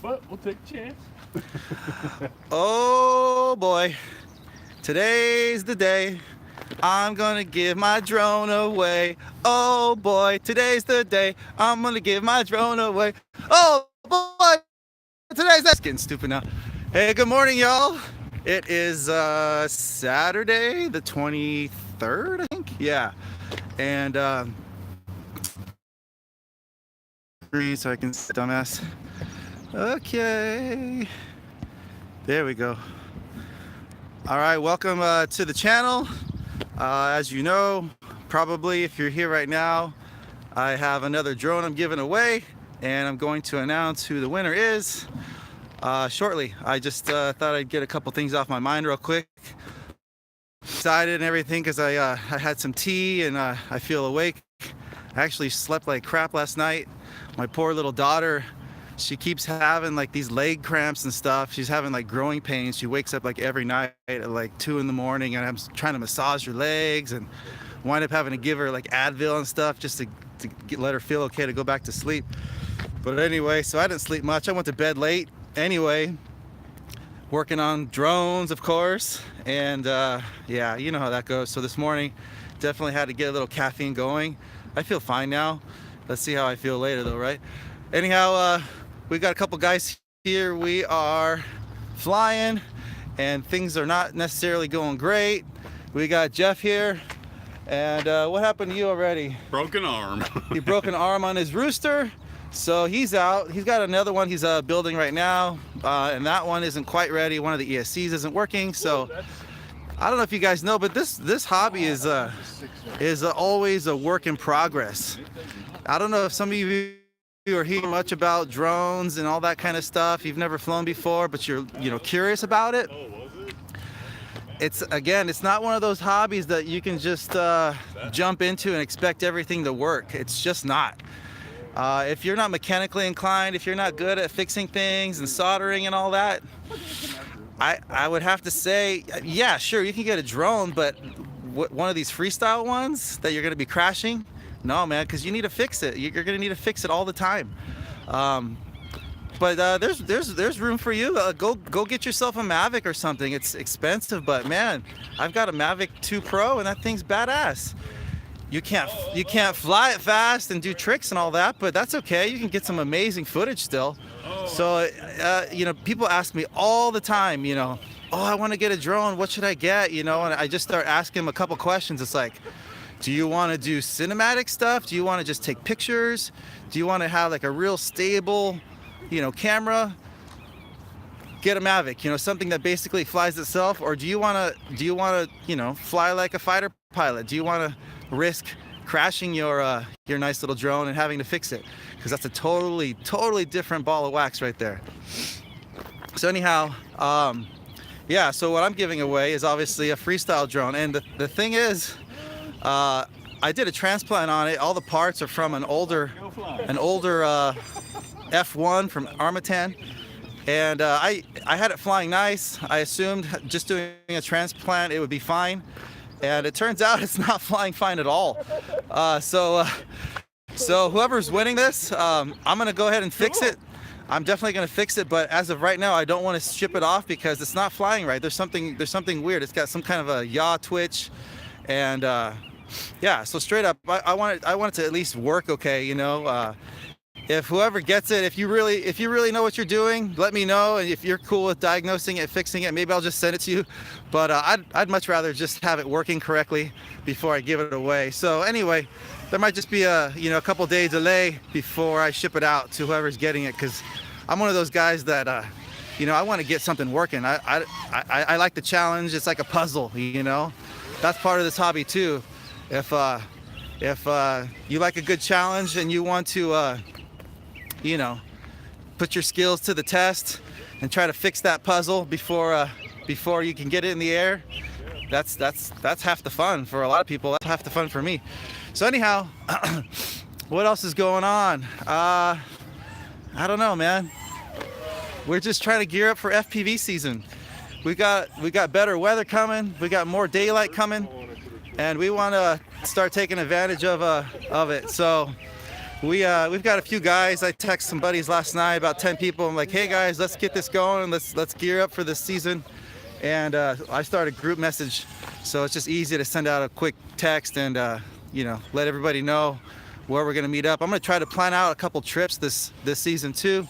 but we'll take a chance. Oh boy, today's the day I'm gonna give my drone away. Oh boy, today's the day I'm gonna give my drone away. Oh boy, that's getting stupid now. Hey, good morning, y'all. It is Saturday the 23rd, I think. Yeah, and so I can dumbass. Okay, there we go. All right, welcome to the channel. As you know, probably if you're here right now, I have another drone I'm giving away, and I'm going to announce who the winner is shortly. I just thought I'd get a couple things off my mind real quick. Excited and everything because I had some tea and I feel awake. I actually slept like crap last night. My poor little daughter, she keeps having like these leg cramps and stuff. She's having like growing pains. She wakes up like every night at like 2 in the morning, and I'm trying to massage her legs and wind up having to give her like Advil and stuff just to let her feel okay to go back to sleep. But anyway, so I didn't sleep much. I went to bed late anyway, working on drones, of course. And yeah, you know how that goes. So this morning, definitely had to get a little caffeine going. I feel fine now. Let's see how I feel later though, right? Anyhow, we got a couple guys here. We are flying and things are not necessarily going great. We got Jeff here. And what happened to you already? Broken arm. He broke an arm on his rooster. So he's out. He's got another one he's building right now. And that one isn't quite ready. One of the ESCs isn't working. So I don't know if you guys know, but this hobby is always a work in progress. I don't know if some of you are hearing much about drones and all that kind of stuff. You've never flown before, but you're curious about it. It's not one of those hobbies that you can just jump into and expect everything to work. It's just not. If you're not mechanically inclined, if you're not good at fixing things and soldering and all that, I would have to say, yeah, sure, you can get a drone, but one of these freestyle ones that you're going to be crashing, no, man, because you need to fix it. You're going to need to fix it all the time. But there's room for you. Go get yourself a Mavic or something. It's expensive, but man, I've got a Mavic 2 Pro, and that thing's badass. You can't fly it fast and do tricks and all that, but that's okay. You can get some amazing footage still. So people ask me all the time, oh, I want to get a drone. What should I get? And I just start asking them a couple questions. It's like, do you want to do cinematic stuff? Do you want to just take pictures? Do you want to have like a real stable, camera? Get a Mavic, something that basically flies itself. Or do you want to, fly like a fighter pilot? Do you want to risk crashing your nice little drone and having to fix it? Because that's a totally different ball of wax right there. So anyhow, yeah, so what I'm giving away is obviously a freestyle drone. And the thing is, I did a transplant on it. All the parts are from an older F1 from Armatan. And I had it flying nice. I assumed just doing a transplant it would be fine. And it turns out it's not flying fine at all. So whoever's winning this, I'm gonna go ahead and fix it. I'm definitely gonna fix it, but as of right now, I don't want to ship it off because it's not flying right. There's something weird. It's got some kind of a yaw twitch, and yeah. So straight up, I want it to at least work okay. If whoever gets it, if you really know what you're doing, let me know. And if you're cool with diagnosing it, fixing it, maybe I'll just send it to you. But I'd much rather just have it working correctly before I give it away. So anyway, there might just be a couple day delay before I ship it out to whoever's getting it, because I'm one of those guys that I want to get something working. I like the challenge. It's like a puzzle. That's part of this hobby too. If you like a good challenge and you want to put your skills to the test and try to fix that puzzle before you can get it in the air, that's half the fun for a lot of people. That's half the fun for me. So anyhow, what else is going on? I don't know, man. We're just trying to gear up for FPV season. We got better weather coming. We got more daylight coming, and we want to start taking advantage of it. So we've got a few guys. I texted some buddies last night, about 10 people. I'm like, hey guys, let's get this going. Let's gear up for this season. And I started a group message, so it's just easy to send out a quick text and let everybody know where we're gonna meet up. I'm gonna try to plan out a couple trips this season too.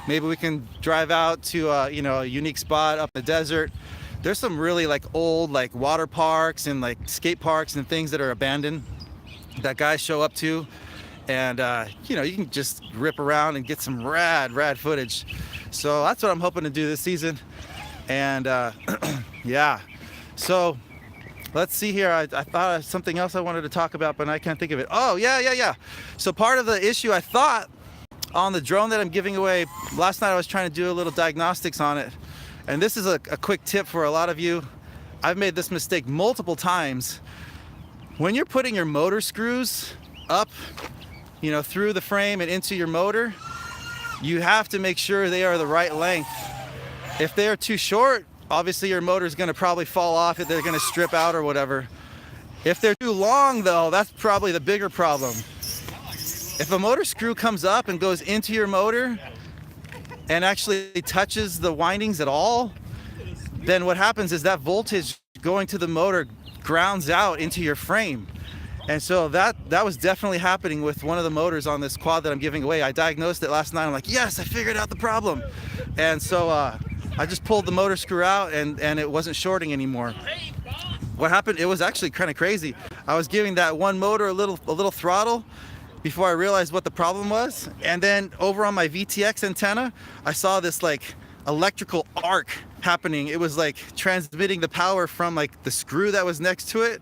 Maybe we can drive out to a unique spot up in the desert. There's some really like old like water parks and like skate parks and things that are abandoned that guys show up to, and you can just rip around and get some rad footage. So that's what I'm hoping to do this season. And yeah, so let's see here. I thought of something else I wanted to talk about, but I can't think of it. Oh, yeah. So part of the issue, I thought, on the drone that I'm giving away, last night I was trying to do a little diagnostics on it. And this is a quick tip for a lot of you. I've made this mistake multiple times. When you're putting your motor screws up, through the frame and into your motor, you have to make sure they are the right length. If they're too short, obviously your motor is going to probably fall off. They're going to strip out or whatever. If they're too long though, that's probably the bigger problem. If a motor screw comes up and goes into your motor and actually touches the windings at all, then what happens is that voltage going to the motor grounds out into your frame. And so that was definitely happening with one of the motors on this quad that I'm giving away. I diagnosed it last night. I'm like, yes, I figured out the problem. And so I just pulled the motor screw out and it wasn't shorting anymore. What happened, it was actually kind of crazy. I was giving that one motor a little throttle before I realized what the problem was. And then over on my VTX antenna, I saw this like electrical arc happening. It was like transmitting the power from like the screw that was next to it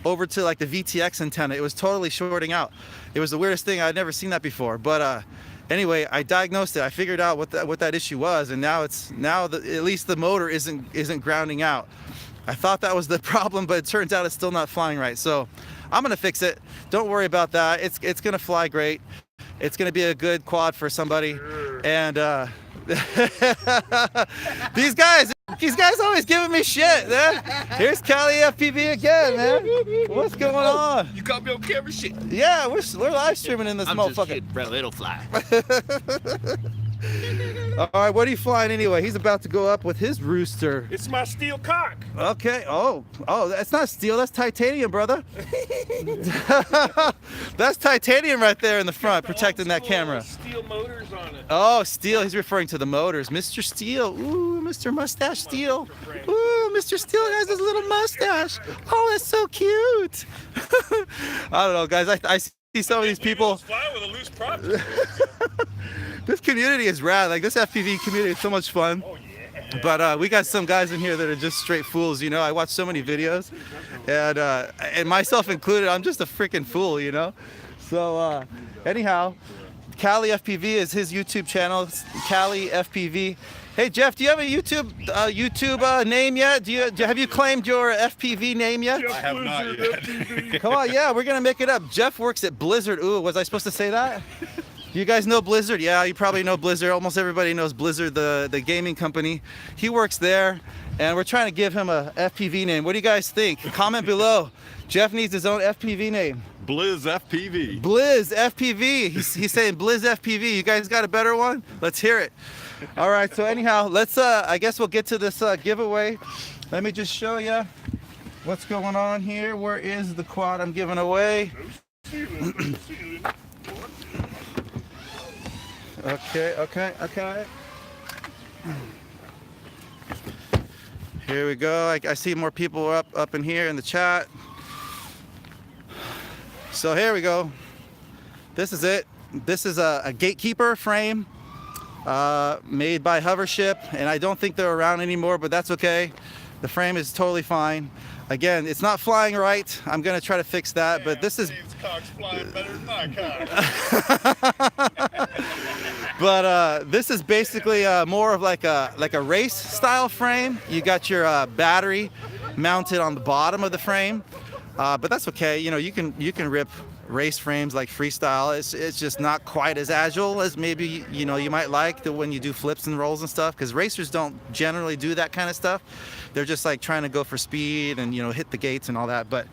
over to like the VTX antenna. It was totally shorting out. It was the weirdest thing. I'd never seen that before. But anyway, I diagnosed it. I figured out what that issue was, and now at least the motor isn't grounding out. I thought that was the problem, but it turns out it's still not flying right. So I'm gonna fix it. Don't worry about that. It's gonna fly great. It's gonna be a good quad for somebody. And these guys always giving me shit, man. Here's Cali FPV again, man. What's going on? You got me on camera shit. Yeah, we're live streaming in this motherfucker. Just kidding, brother. It'll fly. All right, what are you flying anyway? He's about to go up with his rooster. It's my steel cock. Okay. Oh, that's not steel. That's titanium, brother. That's titanium right there in the front, protecting that camera. Steel motors on it. Oh, steel. He's referring to the motors. Mr. Steel. Ooh, Mr. Mustache Steel. Ooh, Mr. Steel has his little mustache. Oh, that's so cute. I don't know, guys. I see some of these people. Fly with a loose prop. This community is rad. Like, this FPV community is so much fun. Oh, yeah. But we got some guys in here that are just straight fools. I watch so many videos, and myself included, I'm just a freaking fool. So anyhow, Cali FPV is his YouTube channel. It's Cali FPV. Hey Jeff, do you have a YouTube name yet? Have you claimed your FPV name yet? I have not yet. Come on, yeah, we're gonna make it up. Jeff works at Blizzard. Ooh, was I supposed to say that? You guys know Blizzard? Yeah, you probably know Blizzard. Almost everybody knows Blizzard, the gaming company. He works there, and we're trying to give him a FPV name. What do you guys think? Comment below. Jeff needs his own FPV name. Blizz FPV. Blizz FPV. He's saying Blizz FPV. You guys got a better one? Let's hear it. All right, so anyhow, let's, I guess we'll get to this giveaway. Let me just show you what's going on here. Where is the quad I'm giving away? Okay. Here we go. I see more people up in here in the chat. So here we go. This is it. This is a Gatekeeper frame made by Hovership, and I don't think they're around anymore, but that's okay. The frame is totally fine. Again, it's not flying right. I'm gonna try to fix that, but this is. Dave's cock's flying better than my cock. But this is basically more of like a race style frame. You got your battery mounted on the bottom of the frame, but that's okay. You can rip race frames like freestyle. It's just not quite as agile as maybe you might like when you do flips and rolls and stuff, because racers don't generally do that kind of stuff. They're just like trying to go for speed and hit the gates and all that. But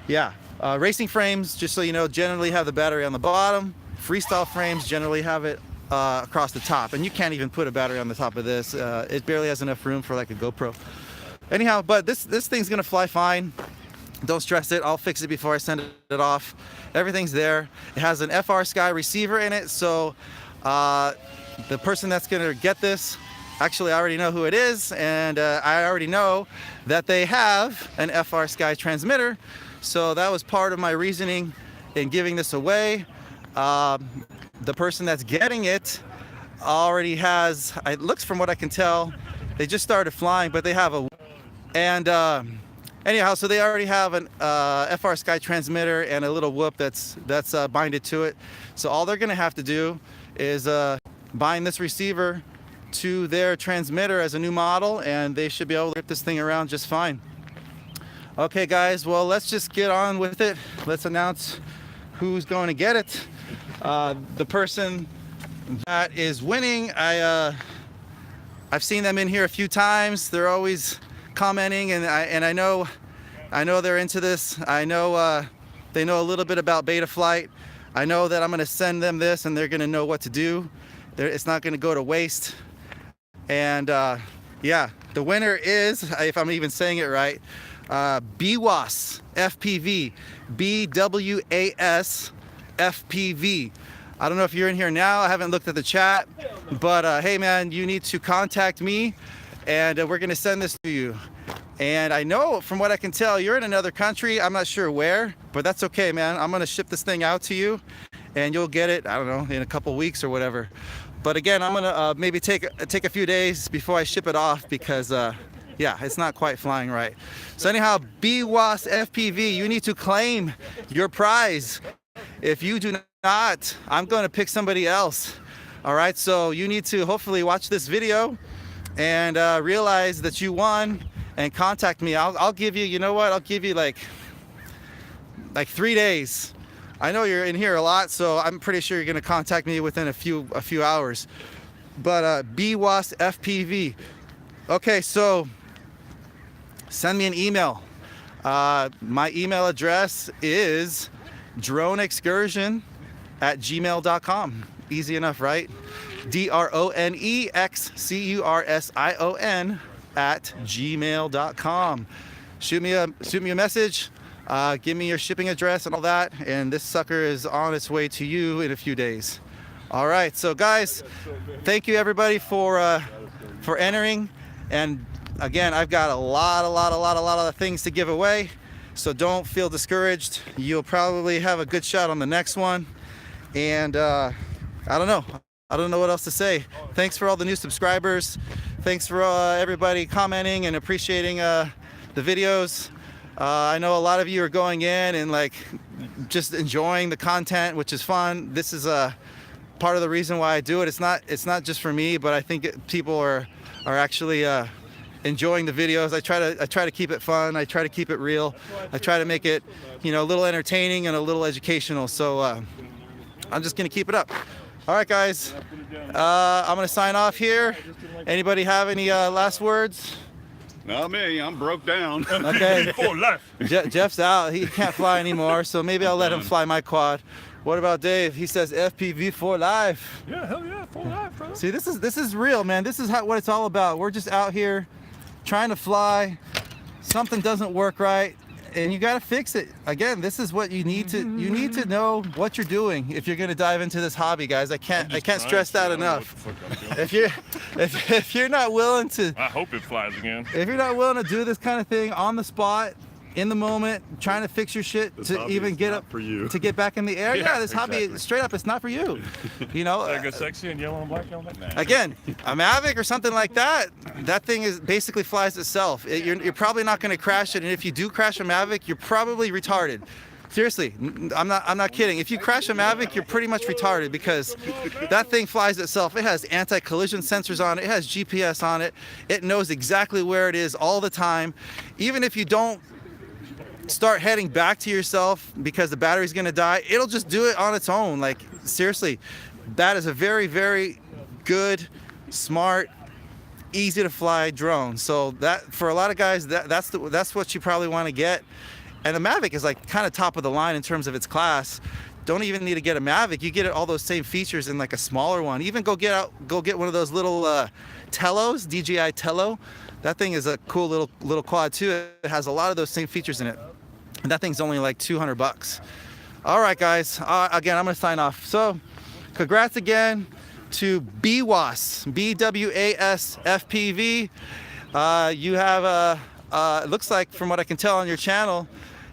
yeah, racing frames, just so you know, generally have the battery on the bottom, Freestyle frames generally have it across the top, and you can't even put a battery on the top of this. It barely has enough room for like a GoPro. Anyhow, but this thing's gonna fly fine. Don't stress it. I'll fix it before I send it off. Everything's there. It has an FR Sky receiver in it, so the person that's gonna get this, actually I already know who it is, and I already know that they have an FR Sky transmitter, so that was part of my reasoning in giving this away. The person that's getting it already has, it looks from what I can tell, they just started flying, but they have a, and anyhow, so they already have an FR Sky transmitter and a little whoop that's binded to it. So all they're gonna have to do is bind this receiver to their transmitter as a new model, and they should be able to get this thing around just fine. Okay guys, well, let's just get on with it. Let's announce who's going to get it. The person that is winning, I've seen them in here a few times. They're always commenting, and I know they're into this. I know they know a little bit about beta flight. I know that I'm going to send them this, and they're going to know what to do. It's not going to go to waste. And yeah, the winner is, if I'm even saying it right, BWAS FPV, BWAS FPV. I don't know if you're in here now. I haven't looked at the chat, but hey man, you need to contact me, and we're gonna send this to you. And I know from what I can tell, you're in another country. I'm not sure where, but that's okay, man. I'm gonna ship this thing out to you, and you'll get it, I don't know, in a couple weeks or whatever. But again, I'm gonna maybe take a few days before I ship it off, because yeah, it's not quite flying right. So anyhow, BWAS FPV, you need to claim your prize. If you do not, I'm going to pick somebody else. All right, so you need to hopefully watch this video and realize that you won, and contact me. I'll give you, you know what? I'll give you like 3 days. I know you're in here a lot, so I'm pretty sure you're going to contact me within a few hours. But BWAS FPV. Okay, so send me an email. My email address is droneXcursion@gmail.com. Easy enough, right? DRONEXCURSION@gmail.com. Shoot me a message. Give me your shipping address and all that, and this sucker is on its way to you in a few days. All right, so guys, thank you everybody for entering. And again, I've got a lot of things to give away. So don't feel discouraged. You'll probably have a good shot on the next one. And I don't know what else to say. Thanks for all the new subscribers. Thanks for everybody commenting and appreciating the videos. I know a lot of you are going in and like just enjoying the content, which is fun. This is part of the reason why I do it. It's not just for me, but I think people are actually enjoying the videos. I try to keep it fun. I try to keep it real. I try to make it, you know, a little entertaining and a little educational. So I'm just gonna keep it up. All right, guys. I'm gonna sign off here. Anybody have any last words? Not me. I'm broke down. Okay. For life. Jeff's out. He can't fly anymore. So maybe I'll let him fly my quad. What about Dave? He says FPV for life. Yeah, hell yeah, for life, brother. See, this is real, man. This is what it's all about. We're just out here trying to fly. Something doesn't work right, and you got to fix it. Again, this is what you need to know what you're doing if you're going to dive into this hobby, guys. I can't stress that enough. If you're not willing to, I hope it flies again. if you're not willing to do this kind of thing on the spot, in the moment, trying to fix your shit to even get up for you. to get back in the air. Yeah, this hobby, straight up, it's not for you. You know, Like a sexy and yellow and black helmet. Nah. again, a Mavic or something like that, that thing is basically flies itself. You're probably not going to crash it, and if you do crash a Mavic, you're probably retarded. Seriously, I'm not kidding. If you crash a Mavic, you're pretty much retarded, because that thing flies itself. It has anti-collision sensors on it. It has GPS on it. It knows exactly where it is all the time. Even if you don't start heading back to yourself because the battery's gonna die, it'll just do it on its own. Like, seriously, that is a very, very good, smart, easy to fly drone. So that, for a lot of guys, that's what you probably want to get. And the Mavic is like kind of top of the line in terms of its class. don't even need to get a Mavic. You get all those same features in like a smaller one. Even go get one of those little Telos, DJI Telo. That thing is a cool little quad too. It has a lot of those same features in it. And that thing's only like 200 bucks. All right, guys. Again, I'm gonna sign off. So, congrats again to BWAS, BWAS FPV. You have it looks like from what I can tell on your channel,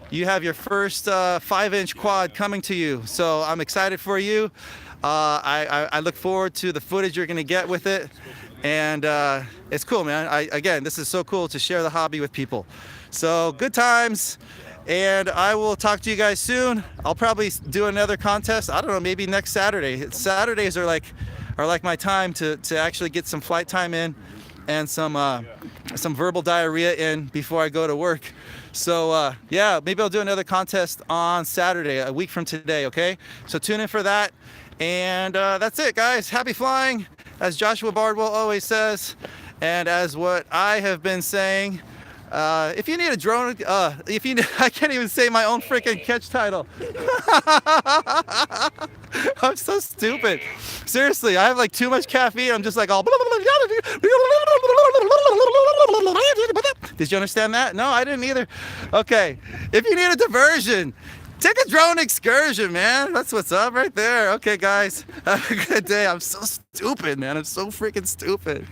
you have your first 5-inch quad coming to you. So I'm excited for you. I look forward to the footage you're gonna get with it. And it's cool, man. Again, this is so cool to share the hobby with people. So good times. And I will talk to you guys soon. I'll probably do another contest. I don't know, maybe next Saturday. Saturdays are like my time to actually get some flight time in and some verbal diarrhea in before I go to work. So yeah, maybe I'll do another contest on Saturday, a week from today, okay? So tune in for that. And that's it, guys. Happy flying, as Joshua Bardwell always says, and as what I have been saying. If you need a drone, I can't even say my own freaking catch title. I'm so stupid. Seriously, I have like too much caffeine. I'm just like all. Did you understand that? No, I didn't either. Okay, if you need a diversion, take a drone excursion, man. That's what's up right there. Okay, guys, have a good day. I'm so stupid, man. I'm so freaking stupid.